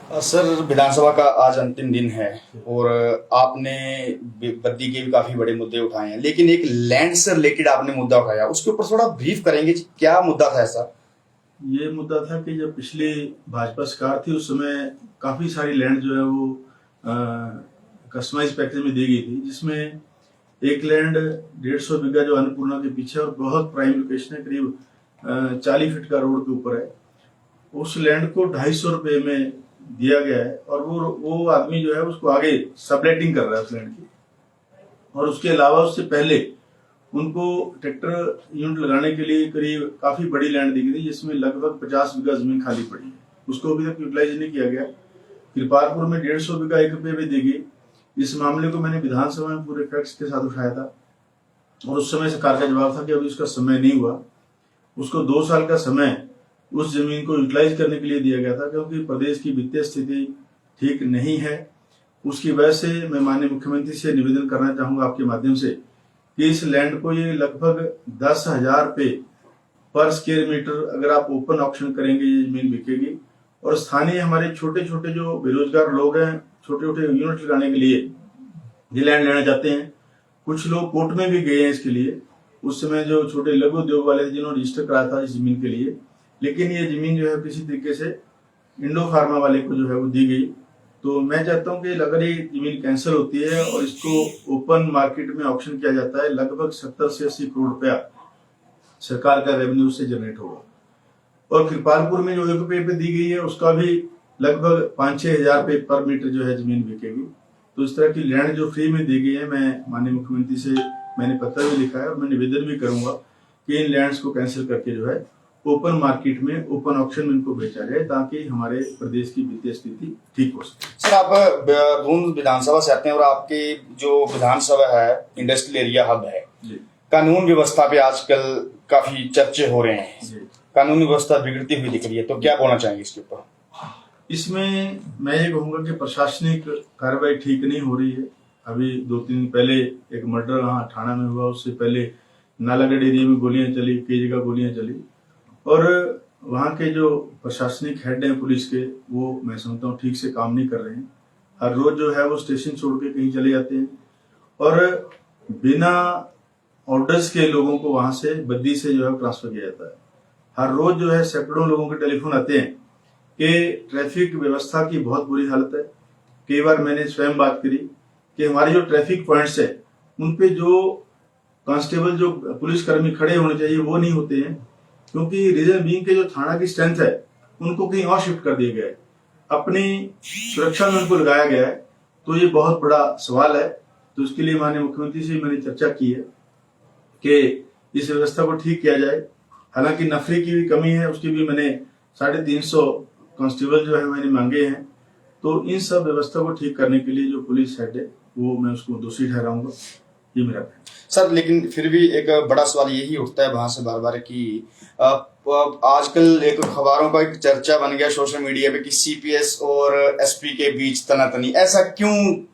Sir, विधानसभा का आज अंतिम दिन है और आपने बद्दी के भी काफी बड़े मुद्दे उठाए हैं, लेकिन एक लैंड से रिलेटेड आपने मुद्दा उठाया, उसके ऊपर थोड़ा ब्रीफ करेंगे जी, क्या मुद्दा था ऐसा? ये मुद्दा था कि जब पिछली भाजपा सरकार थी उस समय काफी सारी लैंड जो है वो कस्टमाइज पैकेज में दी गई थी, जिसमें एक लैंड 150 बीघा जो अन्नपूर्णा के पीछे और बहुत प्राइम लोकेशन है, करीब 40 फीट का रोड के ऊपर है। उस लैंड को 250 रुपए में दिया गया है और वो आदमी जो है उसको आगे सबलेटिंग कर रहा है उस लैंड की। और उसके अलावा उससे पहले उनको ट्रैक्टर यूनिट लगाने के लिए करीब काफी बड़ी लैंड दी गई थी, जिसमें लगभग 50 बीघा जमीन खाली पड़ी है। उसको अभी तक यूटिलाइज नहीं किया गया। कृपालपुर में 150 बीघा 1 रुपये में दी गई। इस मामले को मैंने विधानसभा में पूरे फैक्ट्स के साथ उठाया था और उस समय सरकार का जवाब था कि अभी उसका समय नहीं हुआ। उसको 2 साल का समय उस जमीन को यूटिलाइज करने के लिए दिया गया था, क्योंकि प्रदेश की वित्तीय स्थिति ठीक नहीं है। उसकी वजह से मैं माननीय मुख्यमंत्री से निवेदन करना चाहूंगा आपके माध्यम से कि इस लैंड को ये लगभग 10,000 रुपये पर स्क्वायर मीटर अगर आप ओपन ऑक्शन करेंगे ये जमीन बिकेगी। और स्थानीय हमारे छोटे छोटे जो बेरोजगार लोग हैं, छोटे छोटे यूनिट लगाने के लिए ये लैंड लेना चाहते हैं। कुछ लोग कोर्ट में भी गए हैं इसके लिए। उस समय जो छोटे लघु उद्योग वाले थे जिन्होंने रजिस्टर कराया था इस जमीन के लिए, लेकिन ये जमीन जो है किसी तरीके से इंडो फार्मा वाले को जो है वो दी गई। तो मैं चाहता हूं कि अगर ये जमीन कैंसिल होती है और इसको ओपन मार्केट में ऑक्शन किया जाता है, लगभग 70 से 80 करोड़ रुपया सरकार का रेवेन्यू से जनरेट होगा। और कृपालपुर में जो 1 रुपये पे दी गई है उसका भी लगभग 5-6 हजार रुपये पर मीटर जो है जमीन बिकेगी। तो इस तरह की लैंड जो फ्री में दी गई है, मैं माननीय मुख्यमंत्री से मैंने पत्र भी लिखा है और मैं निवेदन भी करूंगा कि इन लैंड्स को कैंसिल करके जो है ओपन मार्केट में ओपन ऑक्शन में इनको बेचा जाए, ताकि हमारे प्रदेश की वित्तीय स्थिति ठीक हो सके। सर, आप दून विधानसभा से आते हैं और आपके जो विधानसभा है इंडस्ट्रियल एरिया हब है, कानून व्यवस्था पे आजकल काफी चर्चे हो रहे हैं। कानून व्यवस्था बिगड़ती हुई दिख रही है, तो क्या बोलना चाहेंगे इसके ऊपर? इसमें मैं ये कहूंगा कि प्रशासनिक कार्रवाई ठीक नहीं हो रही है। अभी 2-3 दिन पहले एक मर्डर वहाँ थाना में हुआ, उससे पहले नालागढ़ एरिया में गोलियां चली, कई जगह गोलियां चली। और वहाँ के जो प्रशासनिक हेड हैं पुलिस के, वो मैं समझता हूँ ठीक से काम नहीं कर रहे हैं। हर रोज जो है वो स्टेशन छोड़ के कहीं चले जाते हैं और बिना ऑर्डर्स के लोगों को वहां से बद्दी से जो है ट्रांसफर किया जाता है। हर रोज जो है सैकड़ों लोगों के टेलीफोन आते हैं कि ट्रैफिक व्यवस्था की बहुत बुरी हालत है। कई बार मैंने स्वयं बात करी कि हमारे जो ट्रैफिक पॉइंट्स है उन पे जो कांस्टेबल जो पुलिसकर्मी खड़े होने चाहिए वो नहीं होते हैं, क्योंकि रीजन बीइंग के जो थाना की स्ट्रेंथ है उनको कहीं और शिफ्ट कर दिया गया है, अपनी सुरक्षा में उनको लगाया गया है। तो ये बहुत बड़ा सवाल है। तो इसके लिए माननीय मुख्यमंत्री से मैंने चर्चा की है कि इस व्यवस्था को ठीक किया जाए। हालांकि नफरी की भी कमी है, उसकी भी मैंने 350 कांस्टेबल जो है मैंने मांगे हैं। तो इन सब व्यवस्था को ठीक करने के लिए जो पुलिस हेड है वो मैं उसको दोषी ठहराऊंगा, ये मेरा कहना है। सर, लेकिन फिर भी एक बड़ा सवाल यही उठता है वहां से बार बार कि आजकल एक अखबारों का एक चर्चा बन गया सोशल मीडिया पे कि सीपीएस और एसपी के बीच तनातनी, ऐसा क्यों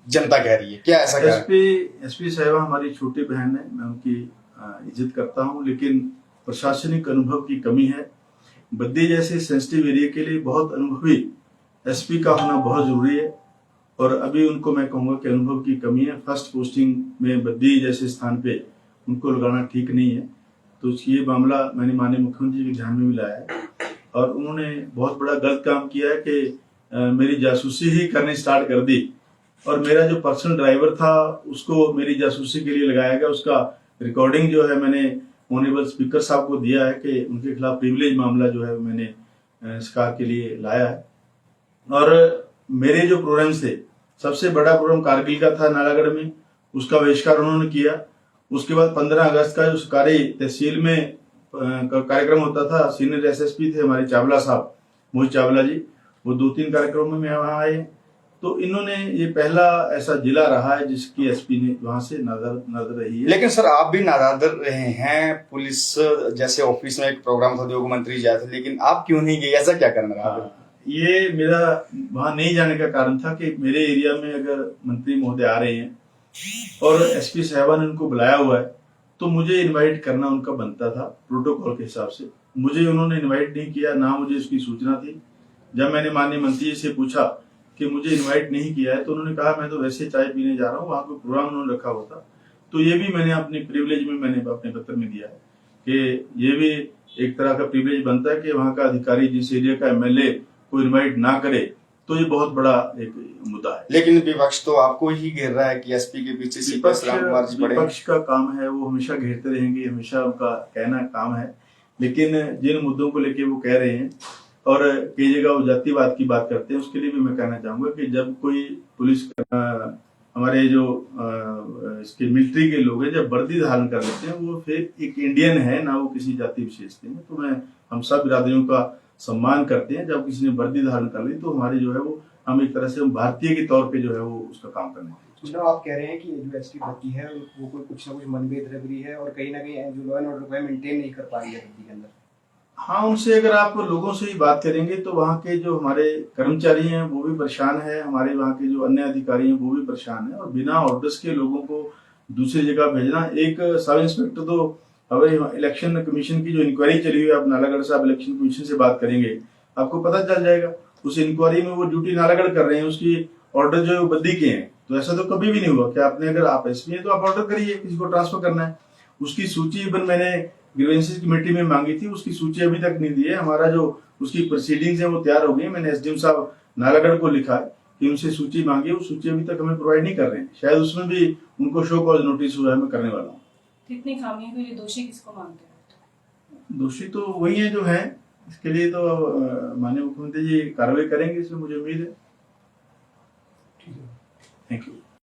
जनता कह रही है? क्या ऐसा एसपी साहिबा हमारी छोटी बहन है, मैं उनकी इज्जत करता हूं, लेकिन प्रशासनिक अनुभव की कमी है। बद्दी जैसे सेंसिटिव एरिया के लिए बहुत अनुभवी एसपी का होना बहुत जरूरी है और अभी उनको मैं कहूंगा कि अनुभव की कमी है। फर्स्ट पोस्टिंग में बद्दी जैसे स्थान पे उनको लगाना ठीक नहीं है। तो ये मामला मैंने माननीय मुख्यमंत्री के ध्यान में भी लाया है और उन्होंने बहुत बड़ा गलत काम किया है कि मेरी जासूसी ही करनी स्टार्ट कर दी और मेरा जो पर्सनल ड्राइवर था उसको मेरी जासूसी के लिए लगाया गया। उसका रिकॉर्डिंग जो है मैंने ऑनरेबल स्पीकर साहब को दिया है कि उनके खिलाफ प्रिविलेज मामला जो है मैंने शिकार के लिए लाया है। और मेरे जो प्रोग्राम्स थे, सबसे बड़ा प्रोग्राम कारगिल का था नालागढ़ में, उसका बहिष्कार उन्होंने किया। उसके बाद 15 अगस्त का जो सरकारी तहसील में कार्यक्रम होता था, सीनियर एसएसपी थे हमारे चावला साहब, मोहित चावला जी, वो 2-3 कार्यक्रमों में वहां आए। तो इन्होंने ये पहला ऐसा जिला रहा है जिसकी एसपी ने वहां से नजर रही है। लेकिन सर, आप भी नाराज रहे हैं। पुलिस जैसे ऑफिस में एक प्रोग्राम था, उद्योग मंत्री जाए थे, लेकिन आप क्यों नहीं गए? ऐसा क्या करना रहा? ये मेरा वहां नहीं जाने का कारण था कि मेरे एरिया में अगर मंत्री महोदय आ रहे हैं और एसपी साहबा ने उनको बुलाया हुआ है तो मुझे इनवाइट करना उनका बनता था प्रोटोकॉल के हिसाब से। मुझे उन्होंने इनवाइट नहीं किया, ना मुझे इसकी सूचना थी। जब मैंने माननीय मंत्री जी से पूछा कि मुझे इनवाइट नहीं किया है, तो उन्होंने कहा मैं तो वैसे चाय पीने जा रहा हूँ, वहां कोई प्रोग्राम उन्होंने रखा हुआ था। तो ये भी मैंने अपनी प्रिविलेज में मैंने अपने पत्र में दिया है कि ये भी एक तरह का प्रिविलेज बनता है कि वहां का अधिकारी जिस एरिया का एमएलए को इनवाइट ना करे, तो ये बहुत बड़ा एक मुद्दा है। लेकिन विपक्ष तो आपको ही घेर रहा है कि एसपी के पीछे सीपीएस रामकुमार जी पड़े। विपक्ष का काम है, वो हमेशा घेरते रहेंगे, हमेशा उनका कहना काम है। लेकिन जिन मुद्दों को लेके वो कह रहे हैं और कई जगह वो जातिवाद की बात करते हैं, उसके लिए भी मैं कहना चाहूंगा कि जब कोई पुलिस हमारे जो इसके मिलिट्री के लोग हैं, जब वर्दी धारण कर लेते हैं, वो फिर एक इंडियन है ना, वो किसी जाति विशेष के हैं। तो मैं हम सब बिरादरियों का सम्मान करते हैं। जब किसी ने वर्दी धारण कर ली तो हमारी जो है वो हम एक तरह से हम भारतीय के तौर पे जो है वो उसका काम करने हैं। मतलब आप कह रहे हैं कि जो एसपी भर्ती है वो कोई कुछ ना कुछ मनभेद रख रही है और कहीं ना कहीं जो लॉ एंड ऑर्डर को मेंटेन नहीं कर पा रही है भर्ती के अंदर। हाँ, उनसे अगर आप लोगों से ही बात करेंगे तो वहाँ के जो हमारे कर्मचारी हैं वो भी परेशान है, हमारे वहाँ के जो अन्य अधिकारी हैं वो भी परेशान है। और बिना ऑर्डर्स के लोगों को दूसरी जगह भेजना, एक सब इंस्पेक्टर तो हमारे इलेक्शन कमीशन की जो इंक्वायरी चली हुई है, आप नालागढ़ साहब इलेक्शन कमीशन से बात करेंगे आपको पता चल जाएगा। उस इंक्वायरी में वो ड्यूटी नालागढ़ कर रहे हैं, उसकी ऑर्डर जो है वो बद्दी के हैं। तो ऐसा तो कभी भी नहीं हुआ कि आपने, अगर आप एसपी हैं तो आप ऑर्डर करिए, किसी को ट्रांसफर करना है। उसकी सूची इवन मैंने ग्रीवेंसेस कमेटी में मांगी थी, उसकी सूची अभी तक नहीं दी है। हमारा जो उसकी प्रोसीडिंग्स है वो तैयार हो गई। मैंने एसडीएम साहब नालागढ़ को लिखा है कि उनसे सूची मांगी, वो सूची अभी तक हमें प्रोवाइड नहीं कर रहे हैं। शायद उसमें भी उनको शो कॉज नोटिस हुआ है, मैं करने वाला हूँ। इतनी खामियों के लिए दोषी किसको मानते हैं? दोषी तो वही है जो है। इसके लिए तो माननीय मुख्यमंत्री जी कार्रवाई करेंगे, इसमें मुझे उम्मीद है। Thank you.